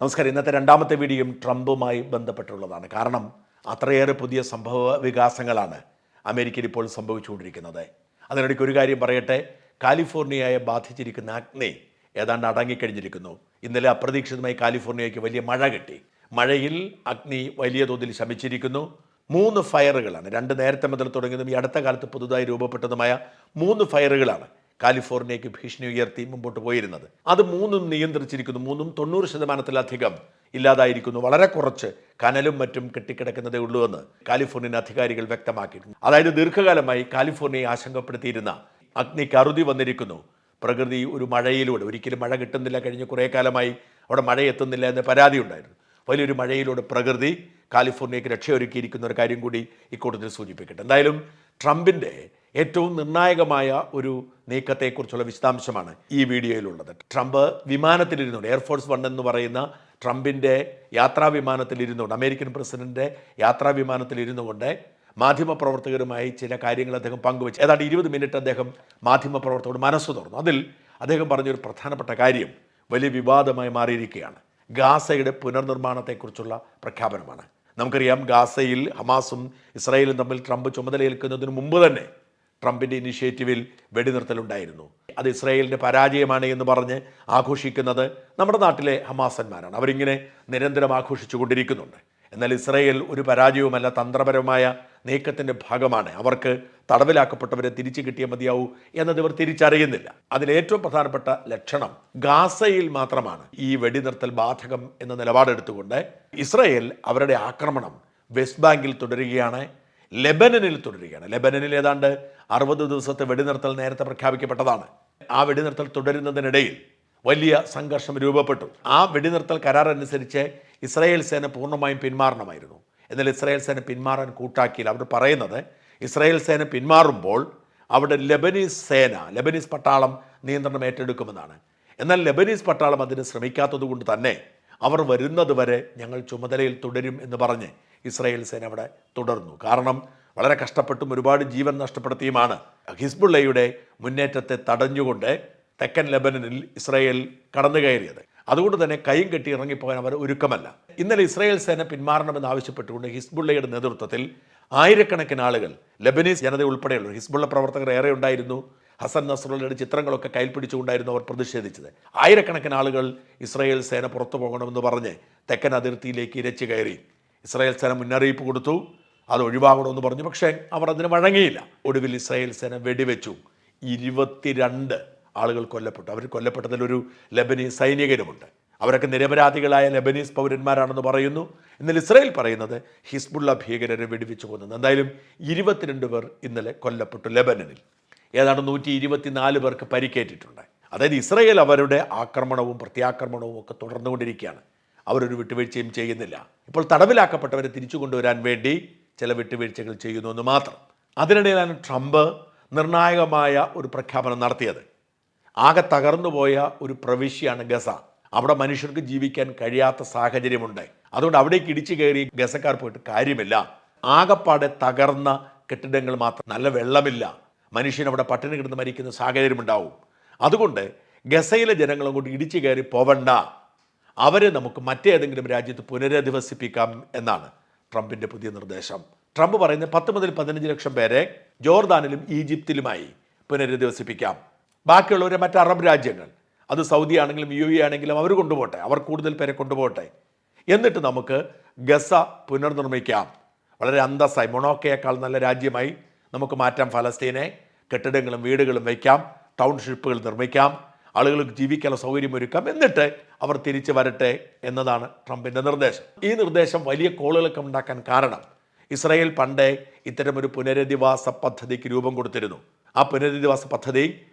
നമസ്കാരം. ഇന്നത്തെ രണ്ടാമത്തെ വീഡിയോയും ട്രംപുമായി ബന്ധപ്പെട്ടുള്ളതാണ്. കാരണം അത്രയേറെ പുതിയ സംഭവ വികാസങ്ങളാണ് അമേരിക്കയിൽ ഇപ്പോൾ സംഭവിച്ചുകൊണ്ടിരിക്കുന്നത്. അതിനിടയ്ക്ക് ഒരു കാര്യം പറയട്ടെ, കാലിഫോർണിയയെ ബാധിച്ചിരിക്കുന്ന അഗ്നി ഏതാണ്ട് അടങ്ങിക്കഴിഞ്ഞിരിക്കുന്നു. ഇന്നലെ അപ്രതീക്ഷിതമായി കാലിഫോർണിയയ്ക്ക് വലിയ മഴ കിട്ടി. മഴയിൽ അഗ്നി വലിയ തോതിൽ ശമിച്ചിരിക്കുന്നു. 3 ഫയറുകളാണ്, 2 നേരത്തെ മുതൽ തുടങ്ങിയതും ഈ അടുത്ത കാലത്ത് പുതുതായി രൂപപ്പെട്ടതുമായ 3 ഫയറുകളാണ് കാലിഫോർണിയയ്ക്ക് ഭീഷണി ഉയർത്തി മുമ്പോട്ട് പോയിരുന്നത്. അത് 3ഉം നിയന്ത്രിച്ചിരിക്കുന്നു. 3ഉം 90% ഇല്ലാതായിരിക്കുന്നു. വളരെ കുറച്ച് കനലും മറ്റും കെട്ടിക്കിടക്കുന്നതേ ഉള്ളൂ എന്ന് കാലിഫോർണിയൻ അധികാരികൾ വ്യക്തമാക്കിയിട്ടുണ്ട്. അതായത് ദീർഘകാലമായി കാലിഫോർണിയയെ ആശങ്കപ്പെടുത്തിയിരുന്ന അഗ്നിക്ക് അറുതി വന്നിരിക്കുന്നു. പ്രകൃതി ഒരു മഴയിലൂടെ, ഒരിക്കലും മഴ കിട്ടുന്നില്ല, കഴിഞ്ഞ കുറേ കാലമായി അവിടെ മഴ എത്തുന്നില്ല എന്ന പരാതി ഉണ്ടായിരുന്നു. വലിയൊരു മഴയിലൂടെ പ്രകൃതി കാലിഫോർണിയയ്ക്ക് രക്ഷയൊരുക്കിയിരിക്കുന്ന ഒരു കാര്യം കൂടി ഇക്കൂട്ടത്തിൽ സൂചിപ്പിക്കട്ടെ. എന്തായാലും ട്രംപിൻ്റെ ഏറ്റവും നിർണായകമായ ഒരു നീക്കത്തെക്കുറിച്ചുള്ള വിശദാംശമാണ് ഈ വീഡിയോയിലുള്ളത്. ട്രംപ് വിമാനത്തിലിരുന്നുകൊണ്ട്, എയർഫോഴ്സ് 1 എന്ന് പറയുന്ന ട്രംപിൻ്റെ യാത്രാ വിമാനത്തിലിരുന്നുകൊണ്ട്, അമേരിക്കൻ പ്രസിഡന്റിൻ്റെ യാത്രാ വിമാനത്തിലിരുന്നു കൊണ്ട് മാധ്യമപ്രവർത്തകരുമായി ചില കാര്യങ്ങൾ അദ്ദേഹം പങ്കുവച്ചു. ഏതാണ്ട് 20 മിനിറ്റ് അദ്ദേഹം മാധ്യമപ്രവർത്തകരോട് മനസ്സ് തുറന്നു. അതിൽ അദ്ദേഹം പറഞ്ഞൊരു പ്രധാനപ്പെട്ട കാര്യം വലിയ വിവാദമായി മാറിയിരിക്കുകയാണ്. ഗാസയുടെ പുനർനിർമ്മാണത്തെക്കുറിച്ചുള്ള പ്രഖ്യാപനമാണ്. നമുക്കറിയാം, ഗാസയിൽ ഹമാസും ഇസ്രായേലും തമ്മിൽ ട്രംപ് ചുമതലയേൽക്കുന്നതിന് മുമ്പ് തന്നെ ട്രംപിൻ്റെ ഇനിഷ്യേറ്റീവിൽ വെടിനിർത്തലുണ്ടായിരുന്നു. അത് ഇസ്രായേലിൻ്റെ പരാജയമാണ് എന്ന് പറഞ്ഞ് ആഘോഷിക്കുന്നത് നമ്മുടെ നാട്ടിലെ ഹമാസന്മാരാണ്. അവരിങ്ങനെ നിരന്തരം ആഘോഷിച്ചു കൊണ്ടിരിക്കുന്നുണ്ട്. എന്നാൽ ഇസ്രായേൽ ഒരു പരാജയവുമല്ല, തന്ത്രപരമായ നീക്കത്തിൻ്റെ ഭാഗമാണ്. അവർക്ക് തടവിലാക്കപ്പെട്ടവരെ തിരിച്ചു കിട്ടിയാൽ മതിയാവൂ എന്നത് ഇവർ തിരിച്ചറിയുന്നില്ല. അതിലേറ്റവും പ്രധാനപ്പെട്ട ലക്ഷണം ഗാസയിൽ മാത്രമാണ് ഈ വെടിനിർത്തൽ ബാധകം എന്ന നിലപാടെടുത്തുകൊണ്ട് ഇസ്രായേൽ അവരുടെ ആക്രമണം വെസ്റ്റ് ബാങ്കിൽ തുടരുകയാണ്, ലെബനനിൽ തുടരുകയാണ്. ലെബനനിൽ ഏതാണ്ട് 60 ദിവസത്തെ വെടിനിർത്തൽ നേരത്തെ പ്രഖ്യാപിക്കപ്പെട്ടതാണ്. ആ വെടിനിർത്തൽ തുടരുന്നതിനിടയിൽ വലിയ സംഘർഷം രൂപപ്പെട്ടു. ആ വെടിനിർത്തൽ കരാർ അനുസരിച്ച് ഇസ്രായേൽ സേന പൂർണ്ണമായും പിന്മാറണമായിരുന്നു. എന്നാൽ ഇസ്രായേൽ സേന പിന്മാറാൻ കൂട്ടാക്കിയില്ല. അവർ പറയുന്നത് ഇസ്രായേൽ സേന പിന്മാറുമ്പോൾ അവിടെ ലെബനീസ് പട്ടാളം നിയന്ത്രണം ഏറ്റെടുക്കുമെന്നാണ്. എന്നാൽ ലെബനീസ് പട്ടാളം അതിന് ശ്രമിക്കാത്തത് കൊണ്ട് തന്നെ അവർ വരുന്നത് വരെ ഞങ്ങൾ ചുമതലയിൽ തുടരും എന്ന് പറഞ്ഞ് ഇസ്രായേൽ സേന അവിടെ തുടർന്നു. കാരണം വളരെ കഷ്ടപ്പെട്ടും ഒരുപാട് ജീവൻ നഷ്ടപ്പെടുത്തിയുമാണ് ഹിസ്ബുള്ളയുടെ മുന്നേറ്റത്തെ തടഞ്ഞുകൊണ്ട് തെക്കൻ ലെബനനിൽ ഇസ്രായേൽ കടന്നു കയറിയത്. അതുകൊണ്ട് തന്നെ കൈയും കെട്ടി ഇറങ്ങിപ്പോകാൻ അവർ ഒരുക്കമല്ല. ഇന്നലെ ഇസ്രായേൽ സേന പിന്മാറണമെന്ന് ആവശ്യപ്പെട്ടുകൊണ്ട് ഹിസ്ബുള്ളയുടെ നേതൃത്വത്തിൽ ആയിരക്കണക്കിന് ആളുകൾ, ലെബനീസ് ജനത ഉൾപ്പെടെയുള്ള ഹിസ്ബുള്ള പ്രവർത്തകർ ഏറെ ഉണ്ടായിരുന്നു. ഹസൻ നസ്രള്ളയുടെ ചിത്രങ്ങളൊക്കെ കയ്യിൽ പിടിച്ചുകൊണ്ടായിരുന്നു അവർ പ്രതിഷേധിച്ചത്. ആയിരക്കണക്കിന് ആളുകൾ ഇസ്രായേൽ സേന പുറത്തു പോകണമെന്ന് പറഞ്ഞ് തെക്കൻ അതിർത്തിയിലേക്ക് ഇരച്ചു കയറി. ഇസ്രായേൽ സേന മുന്നറിയിപ്പ് കൊടുത്തു, അത് ഒഴിവാകണമെന്ന് പറഞ്ഞു. പക്ഷേ അവർ അതിന് വഴങ്ങിയില്ല. ഒടുവിൽ ഇസ്രായേൽ സേന വെടിവെച്ചു. 22 ആളുകൾ കൊല്ലപ്പെട്ടു. അവർ കൊല്ലപ്പെട്ടതിലൊരു ലെബനീസ് സൈനികനുമുണ്ട്. അവരൊക്കെ നിരപരാധികളായ ലെബനീസ് പൗരന്മാരാണെന്ന് പറയുന്നു. എന്നാൽ ഇസ്രായേൽ പറയുന്നത് ഹിസ്ബുള്ള ഭീകരരെ വെടിവെച്ചു കൊന്നത്. എന്തായാലും 22 പേർ ഇന്നലെ കൊല്ലപ്പെട്ടു ലെബനനിൽ. ഏതാണ്ട് 124 പേർക്ക് പരിക്കേറ്റിട്ടുണ്ട്. അതായത് ഇസ്രായേൽ അവരുടെ ആക്രമണവും പ്രത്യാക്രമണവും ഒക്കെ തുടർന്നുകൊണ്ടിരിക്കുകയാണ്. അവരൊരു വിട്ടുവീഴ്ചയും ചെയ്യുന്നില്ല. ഇപ്പോൾ തടവിലാക്കപ്പെട്ടവരെ തിരിച്ചു കൊണ്ടുവരാൻ വേണ്ടി ചില വിട്ടുവീഴ്ചകൾ ചെയ്യുന്നു എന്ന് മാത്രം. അതിനിടയിലാണ് ട്രംപ് നിർണായകമായ ഒരു പ്രഖ്യാപനം നടത്തിയത്. ആകെ തകർന്നുപോയ ഒരു പ്രവിശ്യയാണ് ഗസ. അവിടെ മനുഷ്യർക്ക് ജീവിക്കാൻ കഴിയാത്ത സാഹചര്യമുണ്ട്. അതുകൊണ്ട് അവിടേക്ക് ഇടിച്ചു കയറി ഗസക്കാർ പോയിട്ട് കാര്യമില്ല. ആകെപ്പാടെ തകർന്ന കെട്ടിടങ്ങൾ മാത്രം, നല്ല വെള്ളമില്ല, മനുഷ്യൻ അവിടെ പട്ടിണി കിടന്ന് മരിക്കുന്ന സാഹചര്യമുണ്ടാവും. അതുകൊണ്ട് ഗസയിലെ ജനങ്ങളും കൊണ്ട് ഇടിച്ചു കയറി പോവണ്ട, അവരെ നമുക്ക് മറ്റേതെങ്കിലും രാജ്യത്ത് പുനരധിവസിപ്പിക്കാം എന്നാണ് ട്രംപിൻ്റെ പുതിയ നിർദ്ദേശം. ട്രംപ് പറയുന്നത് 10 മുതൽ 15 ലക്ഷം പേരെ ജോർദാനിലും ഈജിപ്തിലുമായി പുനരധിവസിപ്പിക്കാം. ബാക്കിയുള്ളവരെ മറ്റ് അറബ് രാജ്യങ്ങൾ, അത് സൗദി ആണെങ്കിലും UAE ആണെങ്കിലും അവർ കൊണ്ടുപോട്ടെ, അവർ കൂടുതൽ പേരെ കൊണ്ടുപോട്ടെ. എന്നിട്ട് നമുക്ക് ഗസ പുനർനിർമ്മിക്കാം. വളരെ അന്തസ്സായി, മൊണോക്കയേക്കാൾ നല്ല രാജ്യമായി നമുക്ക് മാറ്റാം ഫലസ്തീനെ. കെട്ടിടങ്ങളും വീടുകളും വയ്ക്കാം, ടൗൺഷിപ്പുകൾ നിർമ്മിക്കാം, ആളുകൾക്ക് ജീവിക്കാനുള്ള സൗകര്യം ഒരുക്കാം, എന്നിട്ട് അവർ തിരിച്ചു വരട്ടെ എന്നതാണ് ട്രംപിൻ്റെ നിർദ്ദേശം. ഈ നിർദ്ദേശം വലിയ കോളുകളൊക്കെ ഉണ്ടാക്കാൻ കാരണം ഇസ്രായേൽ പണ്ടേ ഇത്തരമൊരു പുനരധിവാസ പദ്ധതിക്ക് രൂപം കൊടുത്തിരുന്നു. ആ പുനരധിവാസ പദ്ധതി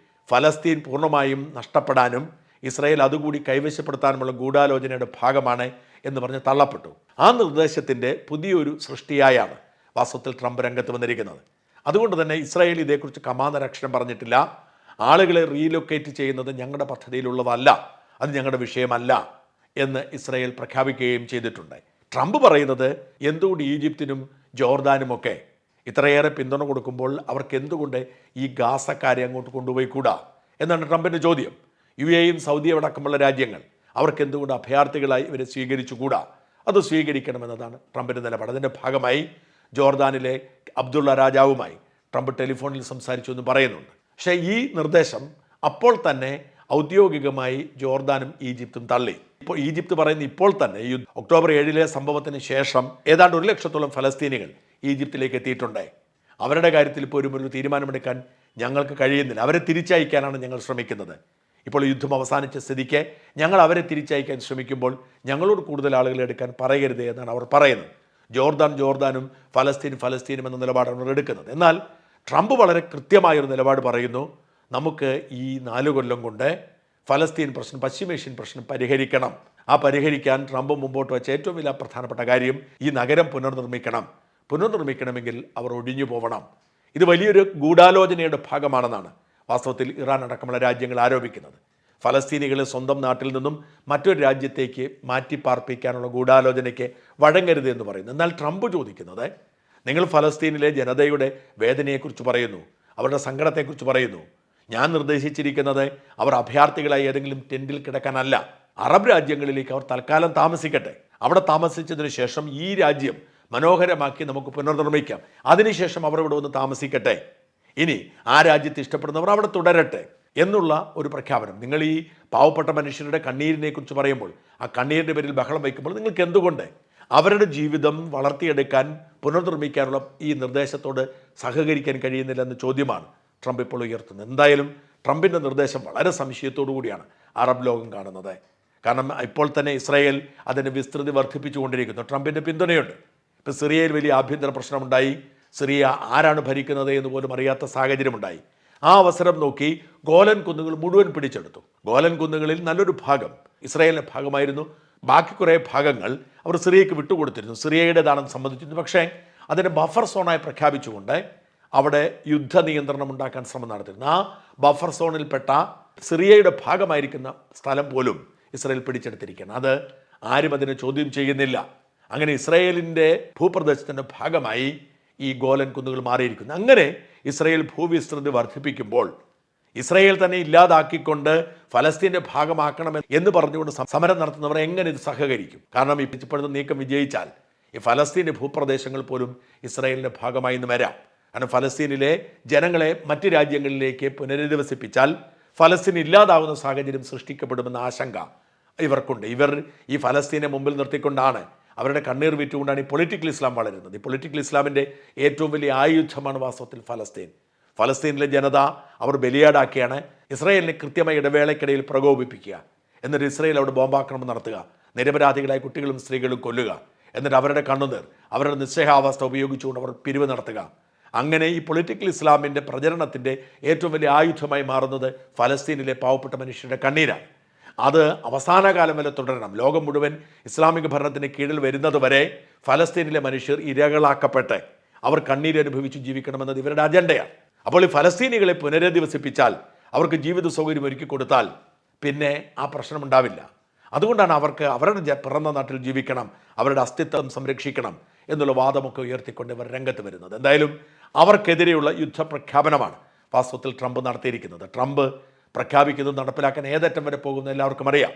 ഫലസ്തീൻ പൂർണ്ണമായും നഷ്ടപ്പെടാനും ഇസ്രായേൽ അതുകൂടി കൈവശപ്പെടുത്താനുമുള്ള ഗൂഢാലോചനയുടെ ഭാഗമാണ് എന്ന് പറഞ്ഞ് തള്ളപ്പെട്ടു. ആ നിർദ്ദേശത്തിൻ്റെ പുതിയൊരു സൃഷ്ടിയായാണ് വാസ്തവത്തിൽ ട്രംപ് രംഗത്ത് വന്നിരിക്കുന്നത്. അതുകൊണ്ട് തന്നെ ഇസ്രായേൽ ഇതേക്കുറിച്ച് കമാന്നരക്ഷരം പറഞ്ഞിട്ടില്ല. ആളുകളെ റീലൊക്കേറ്റ് ചെയ്യുന്നത് ഞങ്ങളുടെ പദ്ധതിയിലുള്ളതല്ല, അത് ഞങ്ങളുടെ വിഷയമല്ല എന്ന് ഇസ്രായേൽ പ്രഖ്യാപിക്കുകയും ചെയ്തിട്ടുണ്ട്. ട്രംപ് പറയുന്നത് എന്തുകൊണ്ട് ഈജിപ്തിനും ജോർദാനുമൊക്കെ ഇത്രയേറെ പിന്തുണ കൊടുക്കുമ്പോൾ അവർക്ക് എന്തുകൊണ്ട് ഈ ഗാസക്കാരെ അങ്ങോട്ട് കൊണ്ടുപോയി കൂടാ എന്നാണ് ട്രംപിൻ്റെ ചോദ്യം. UAEയും സൗദിയും അടക്കമുള്ള രാജ്യങ്ങൾ അവർക്ക് എന്തുകൊണ്ട് അഭയാർത്ഥികളായി ഇവരെ സ്വീകരിച്ചുകൂടാ? അത് സ്വീകരിക്കണമെന്നതാണ് ട്രംപിൻ്റെ നിലപാട്. അതിൻ്റെ ഭാഗമായി ജോർദാനിലെ അബ്ദുള്ള രാജാവുമായി ട്രംപ് ടെലിഫോണിൽ സംസാരിച്ചു എന്ന് പറയുന്നുണ്ട്. പക്ഷേ ഈ നിർദ്ദേശം അപ്പോൾ തന്നെ ഔദ്യോഗികമായി ജോർദാനും ഈജിപ്തും തള്ളി. ഇപ്പോൾ ഈജിപ്ത് പറയുന്ന ഇപ്പോൾ തന്നെ ഈ ഒക്ടോബർ 7 സംഭവത്തിന് ശേഷം ഏതാണ്ട് 1 ലക്ഷത്തോളം ഫലസ്തീനികൾ ഈജിപ്തിലേക്ക് എത്തിയിട്ടുണ്ട്. അവരുടെ കാര്യത്തിൽ ഇപ്പോൾ ഒരു തീരുമാനമെടുക്കാൻ ഞങ്ങൾക്ക് കഴിയുന്നില്ല. അവരെ തിരിച്ചയക്കാനാണ് ഞങ്ങൾ ശ്രമിക്കുന്നത്. ഇപ്പോൾ യുദ്ധം അവസാനിച്ച സ്ഥിതിക്ക് ഞങ്ങൾ അവരെ തിരിച്ചയക്കാൻ ശ്രമിക്കുമ്പോൾ ഞങ്ങളോട് കൂടുതൽ ആളുകളെ എടുക്കാൻ പറയരുത് എന്നാണ് അവർ പറയുന്നത്. ജോർദാനും ഫലസ്തീനും എന്ന നിലപാടാണ് അവർ എടുക്കുന്നത്. എന്നാൽ ട്രംപ് വളരെ കൃത്യമായൊരു നിലപാട് പറയുന്നു. നമുക്ക് ഈ 4 കൊല്ലം കൊണ്ട് ഫലസ്തീൻ പ്രശ്നം, പശ്ചിമേഷ്യൻ പ്രശ്നം പരിഹരിക്കണം. ആ പരിഹരിക്കാൻ ട്രംപ് മുമ്പോട്ട് വെച്ച ഏറ്റവും വലിയ പ്രധാനപ്പെട്ട കാര്യം ഈ നഗരം പുനർനിർമ്മിക്കണമെങ്കിൽ അവർ ഒഴിഞ്ഞു പോകണം. ഇത് വലിയൊരു ഗൂഢാലോചനയുടെ ഭാഗമാണെന്നാണ് വാസ്തവത്തിൽ ഇറാൻ അടക്കമുള്ള രാജ്യങ്ങൾ ആരോപിക്കുന്നത്. ഫലസ്തീനികളെ സ്വന്തം നാട്ടിൽ നിന്നും മറ്റൊരു രാജ്യത്തേക്ക് മാറ്റി പാർപ്പിക്കാനുള്ള ഗൂഢാലോചനയ്ക്ക് വഴങ്ങരുത് എന്ന് പറയുന്നു. എന്നാൽ ട്രംപ് ചോദിക്കുന്നത്, നിങ്ങൾ ഫലസ്തീനിലെ ജനതയുടെ വേദനയെക്കുറിച്ച് പറയുന്നു, അവരുടെ സങ്കടത്തെക്കുറിച്ച് പറയുന്നു. ഞാൻ നിർദ്ദേശിച്ചിരിക്കുന്നത് അവർ അഭയാർത്ഥികളായി ഏതെങ്കിലും ടെൻറ്റിൽ കിടക്കാനല്ല. അറബ് രാജ്യങ്ങളിലേക്ക് അവർ തൽക്കാലം താമസിക്കട്ടെ. അവിടെ താമസിച്ചതിന് ശേഷം ഈ രാജ്യം മനോഹരമാക്കി നമുക്ക് പുനർനിർമ്മിക്കാം. അതിനുശേഷം അവർ ഇവിടെ വന്ന് താമസിക്കട്ടെ. ഇനി ആ രാജ്യത്ത് ഇഷ്ടപ്പെടുന്നവർ അവിടെ തുടരട്ടെ എന്നുള്ള ഒരു പ്രഖ്യാപനം. നിങ്ങൾ ഈ പാവപ്പെട്ട മനുഷ്യരുടെ കണ്ണീരിനെ കുറിച്ച് പറയുമ്പോൾ, ആ കണ്ണീരിൻ്റെ പേരിൽ ബഹളം വയ്ക്കുമ്പോൾ നിങ്ങൾക്ക് എന്തുകൊണ്ട് അവരുടെ ജീവിതം വളർത്തിയെടുക്കാൻ, പുനർനിർമ്മിക്കാനുള്ള ഈ നിർദ്ദേശത്തോട് സഹകരിക്കാൻ കഴിയുന്നില്ല എന്ന ചോദ്യമാണ് ട്രംപ് ഇപ്പോൾ ഉയർത്തുന്നത്. എന്തായാലും ട്രംപിൻ്റെ നിർദ്ദേശം വളരെ സംശയത്തോടു കൂടിയാണ് അറബ് ലോകം കാണുന്നത്. കാരണം ഇപ്പോൾ തന്നെ ഇസ്രായേൽ അതിൻ്റെ വിസ്തൃതി വർദ്ധിപ്പിച്ചുകൊണ്ടിരിക്കുന്നു. ട്രംപിൻ്റെ പിന്തുണയുണ്ട്. ഇപ്പോൾ സിറിയയിൽ വലിയ ആഭ്യന്തര പ്രശ്നമുണ്ടായി. സിറിയ ആരാണ് ഭരിക്കുന്നത് എന്ന് പോലും അറിയാത്ത സാഹചര്യമുണ്ടായി. ആ അവസരം നോക്കി ഗോലൻ കുന്നുകൾ മുഴുവൻ പിടിച്ചെടുത്തു. ഗോലൻ കുന്നുകളിൽ നല്ലൊരു ഭാഗം ഇസ്രായേലിൻ്റെ ഭാഗമായിരുന്നു. ബാക്കി കുറേ ഭാഗങ്ങൾ അവർ സിറിയയ്ക്ക് വിട്ടുകൊടുത്തിരുന്നു. സിറിയയുടേതാണെന്ന് സമ്മതിച്ചിരുന്നു. പക്ഷേ അതിനെ ബഫർ സോണായി പ്രഖ്യാപിച്ചുകൊണ്ട് അവിടെ യുദ്ധ നിയന്ത്രണം ഉണ്ടാക്കാൻ ശ്രമം നടത്തിയിരുന്നു. ആ ബഫർ സോണിൽപ്പെട്ട സിറിയയുടെ ഭാഗമായിരിക്കുന്ന സ്ഥലം പോലും ഇസ്രായേൽ പിടിച്ചെടുത്തിരിക്കുകയാണ്. അത് ആരും അതിനെ ചോദ്യം ചെയ്യുന്നില്ല. അങ്ങനെ ഇസ്രായേലിൻ്റെ ഭൂപ്രദേശത്തിൻ്റെ ഭാഗമായി ഈ ഗോലൻ കുന്നുകൾ മാറിയിരിക്കുന്നു. അങ്ങനെ ഇസ്രായേൽ ഭൂവിസ്തൃതി വർദ്ധിപ്പിക്കുമ്പോൾ ഇസ്രായേൽ തന്നെ ഇല്ലാതാക്കിക്കൊണ്ട് ഫലസ്തീൻ്റെ ഭാഗമാക്കണം എന്ന് പറഞ്ഞുകൊണ്ട് സമരം നടത്തുന്നവർ എങ്ങനെ ഇത് സഹകരിക്കും? കാരണം ഇപ്പോഴത്തെ നീക്കം വിജയിച്ചാൽ ഈ ഫലസ്തീൻ്റെ ഭൂപ്രദേശങ്ങൾ പോലും ഇസ്രായേലിൻ്റെ ഭാഗമായി നിന്ന് വരാം. കാരണം ഫലസ്തീനിലെ ജനങ്ങളെ മറ്റ് രാജ്യങ്ങളിലേക്ക് പുനരധിവസിപ്പിച്ചാൽ ഫലസ്തീൻ ഇല്ലാതാവുന്ന സാഹചര്യം സൃഷ്ടിക്കപ്പെടുമെന്ന ആശങ്ക ഇവർക്കുണ്ട്. ഇവർ ഈ ഫലസ്തീനെ മുമ്പിൽ നിർത്തിക്കൊണ്ടാണ്, അവരുടെ കണ്ണീർ വിറ്റുകൊണ്ടാണ് ഈ പൊളിറ്റിക്കൽ ഇസ്ലാം വളരുന്നത്. ഈ പൊളിറ്റിക്കൽ ഇസ്ലാമിൻ്റെ ഏറ്റവും വലിയ ആയുധമാണ് വാസ്തവത്തിൽ ഫലസ്തീനിലെ ജനത അവർ ബലിയാടാക്കിയാണ് ഇസ്രായേലിനെ കൃത്യമായ ഇടവേളയ്ക്കിടയിൽ പ്രകോപിപ്പിക്കുക. എന്നിട്ട് ഇസ്രായേൽ അവിടെ ബോംബാക്രമണം നടത്തുക, നിരപരാധികളായ കുട്ടികളും സ്ത്രീകളും കൊല്ലുക. എന്നിട്ട് അവരുടെ കണ്ണുനീർ, അവരുടെ നിസ്സഹാവസ്ഥ ഉപയോഗിച്ചുകൊണ്ട് അവർ പിരിവ് നടത്തുക. അങ്ങനെ ഈ പൊളിറ്റിക്കൽ ഇസ്ലാമിൻ്റെ പ്രചരണത്തിൻ്റെ ഏറ്റവും വലിയ ആയുധമായി മാറുന്നത് ഫലസ്തീനിലെ പാവപ്പെട്ട മനുഷ്യരുടെ കണ്ണീരാണ്. അത് അവസാന കാലം വരെ തുടരണം. ലോകം മുഴുവൻ ഇസ്ലാമിക ഭരണത്തിന് കീഴിൽ വരുന്നത് വരെ ഫലസ്തീനിലെ മനുഷ്യർ ഇരകളാക്കപ്പെട്ട് അവർ കണ്ണീരനുഭവിച്ച് ജീവിക്കണമെന്നത് ഇവരുടെ അജണ്ടയാണ്. അപ്പോൾ ഈ ഫലസ്തീനികളെ പുനരധിവസിപ്പിച്ചാൽ, അവർക്ക് ജീവിത സൗകര്യം ഒരുക്കി കൊടുത്താൽ പിന്നെ ആ പ്രശ്നമുണ്ടാവില്ല. അതുകൊണ്ടാണ് അവർക്ക് അവരുടെ പിറന്ന നാട്ടിൽ ജീവിക്കണം, അവരുടെ അസ്തിത്വം സംരക്ഷിക്കണം എന്നുള്ള വാദമൊക്കെ ഉയർത്തിക്കൊണ്ട് ഇവർ രംഗത്ത് വരുന്നത്. എന്തായാലും അവർക്കെതിരെയുള്ള യുദ്ധപ്രഖ്യാപനമാണ് വാസ്തവത്തിൽ ട്രംപ് നടത്തിയിരിക്കുന്നത്. ട്രംപ് പ്രഖ്യാപിക്കുന്നത് നടപ്പിലാക്കാൻ ഏതറ്റം വരെ പോകുന്ന എല്ലാവർക്കും അറിയാം.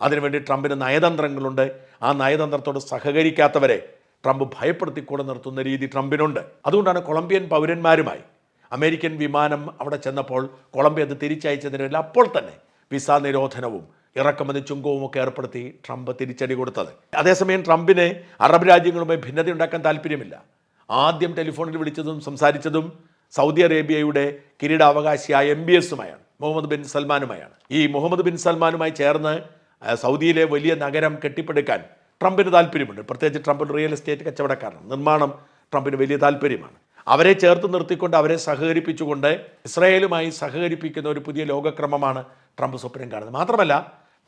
അതിനുവേണ്ടി ട്രംപിന് നയതന്ത്രങ്ങളുണ്ട്. ആ നയതന്ത്രത്തോട് സഹകരിക്കാത്തവരെ ട്രംപ് ഭയപ്പെടുത്തിക്കൂടെ നിർത്തുന്ന രീതി ട്രംപിനുണ്ട്. അതുകൊണ്ടാണ് കൊളംബിയൻ പൗരന്മാരുമായി അമേരിക്കൻ വിമാനം അവിടെ ചെന്നപ്പോൾ കൊളംബിയ അത് തിരിച്ചയച്ചതിനുള്ള അപ്പോൾ തന്നെ വിസ നിരോധനവും ഇറക്കുമതി ചുങ്കവും ഒക്കെ ഏർപ്പെടുത്തി ട്രംപ് തിരിച്ചടി കൊടുത്തത്. അതേസമയം ട്രംപിന് അറബ് രാജ്യങ്ങളുമായി ഭിന്നത ഉണ്ടാക്കാൻ താല്പര്യമില്ല. ആദ്യം ടെലിഫോണിൽ വിളിച്ചതും സംസാരിച്ചതും സൗദി അറേബ്യയുടെ കിരീടാവകാശിയായ MBSുമായാണ്, മുഹമ്മദ് ബിൻ സൽമാനുമായാണ്. ഈ മുഹമ്മദ് ബിൻ സൽമാനുമായി ചേർന്ന് സൗദിയിലെ വലിയ നഗരം കെട്ടിപ്പടുക്കാൻ ട്രംപിന് താല്പര്യമുണ്ട്. പ്രത്യേകിച്ച് ട്രംപ് റിയൽ എസ്റ്റേറ്റ് കച്ചവടക്കാരനാണ്. നിർമ്മാണം ട്രംപിന് വലിയ താല്പര്യമാണ്. അവരെ ചേർത്ത് നിർത്തിക്കൊണ്ട്, അവരെ സഹകരിപ്പിച്ചുകൊണ്ട് ഇസ്രായേലുമായി സഹകരിപ്പിക്കുന്ന ഒരു പുതിയ ലോകക്രമമാണ് ട്രംപ് സ്വപ്നം കാണുന്നത്. മാത്രമല്ല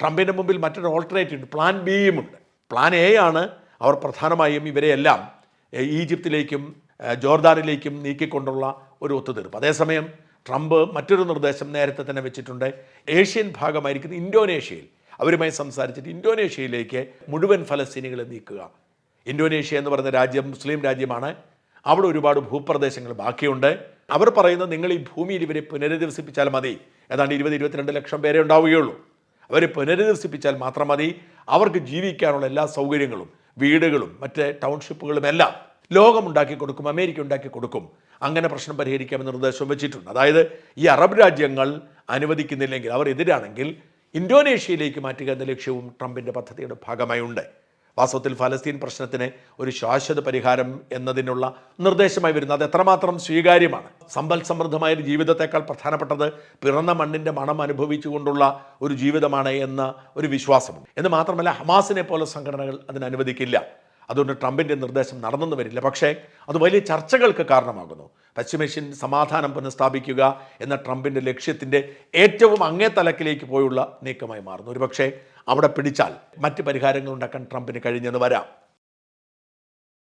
ട്രംപിൻ്റെ മുമ്പിൽ മറ്റൊരു ഓൾട്ടർനേറ്റീവ് ഉണ്ട്, പ്ലാൻ ബിയുമുണ്ട്. പ്ലാൻ എ ആണ് അവർ പ്രധാനമായും ഇവരെയെല്ലാം ഈജിപ്തിലേക്കും ജോർദാനിലേക്കും നീക്കിക്കൊണ്ടുള്ള ഒരു ഒത്തുതീർപ്പ്. അതേസമയം ട്രംപ് മറ്റൊരു നിർദ്ദേശം നേരത്തെ തന്നെ വെച്ചിട്ടുണ്ട്. ഏഷ്യൻ ഭാഗമായിരിക്കുന്ന ഇന്തോനേഷ്യയിൽ അവരുമായി സംസാരിച്ചിട്ട് ഇന്തോനേഷ്യയിലേക്ക് മുഴുവൻ ഫലസ്തീനികളെ നീക്കുക. ഇന്തോനേഷ്യ എന്ന് പറയുന്ന രാജ്യം മുസ്ലിം രാജ്യമാണ്. അവിടെ ഒരുപാട് ഭൂപ്രദേശങ്ങൾ ബാക്കിയുണ്ട്. അവർ പറയുന്നത് നിങ്ങൾ ഈ ഭൂമിയിൽ ഇവരെ പുനരധിവസിപ്പിച്ചാൽ മതി, ഏതാണ്ട് 20-22 ലക്ഷം പേരെ ഉണ്ടാവുകയുള്ളൂ. അവരെ പുനരധിവസിപ്പിച്ചാൽ മാത്രം മതി. അവർക്ക് ജീവിക്കാനുള്ള എല്ലാ സൗകര്യങ്ങളും, വീടുകളും മറ്റ് ടൗൺഷിപ്പുകളും എല്ലാം ലോകമുണ്ടാക്കി കൊടുക്കും, അമേരിക്ക ഉണ്ടാക്കി കൊടുക്കും. അങ്ങനെ പ്രശ്നം പരിഹരിക്കാമെന്ന് നിർദ്ദേശം വെച്ചിട്ടുണ്ട്. അതായത് ഈ അറബ് രാജ്യങ്ങൾ അനുവദിക്കുന്നില്ലെങ്കിൽ, അവർ എതിരാണെങ്കിൽ ഇന്തോനേഷ്യയിലേക്ക് മാറ്റുക എന്ന ലക്ഷ്യവും ട്രംപിൻ്റെ പദ്ധതിയുടെ ഭാഗമായി ഉണ്ട്. വാസ്തവത്തിൽ ഫലസ്തീൻ പ്രശ്നത്തിന് ഒരു ശാശ്വത പരിഹാരം എന്നതിനുള്ള നിർദ്ദേശമായി വരുന്നത് അത് എത്രമാത്രം സ്വീകാര്യമാണ്. സമ്പൽ സമൃദ്ധമായ ഒരു ജീവിതത്തെക്കാൾ പ്രധാനപ്പെട്ടത് പിറന്ന മണ്ണിൻ്റെ മണം അനുഭവിച്ചുകൊണ്ടുള്ള ഒരു ജീവിതമാണ് എന്ന ഒരു വിശ്വാസമുണ്ട്. എന്ന് മാത്രമല്ല, ഹമാസിനെ പോലെ സംഘടനകൾ അതിന് അനുവദിക്കില്ല. അതുകൊണ്ട് ട്രംപിൻ്റെ നിർദ്ദേശം നടന്നെന്ന് വരില്ല. പക്ഷേ അത് വലിയ ചർച്ചകൾക്ക് കാരണമാകുന്നു. പശ്ചിമേഷ്യൻ സമാധാനം പുനഃസ്ഥാപിക്കുക എന്ന ട്രംപിൻ്റെ ലക്ഷ്യത്തിൻ്റെ ഏറ്റവും അങ്ങേ തലക്കിലേക്ക് പോയുള്ള നീക്കമായി മാറുന്നു. ഒരുപക്ഷെ അവിടെ പിടിച്ചാൽ മറ്റ് പരിഹാരങ്ങൾ ഉണ്ടാക്കാൻ ട്രംപിന് കഴിഞ്ഞെന്ന് വരാം.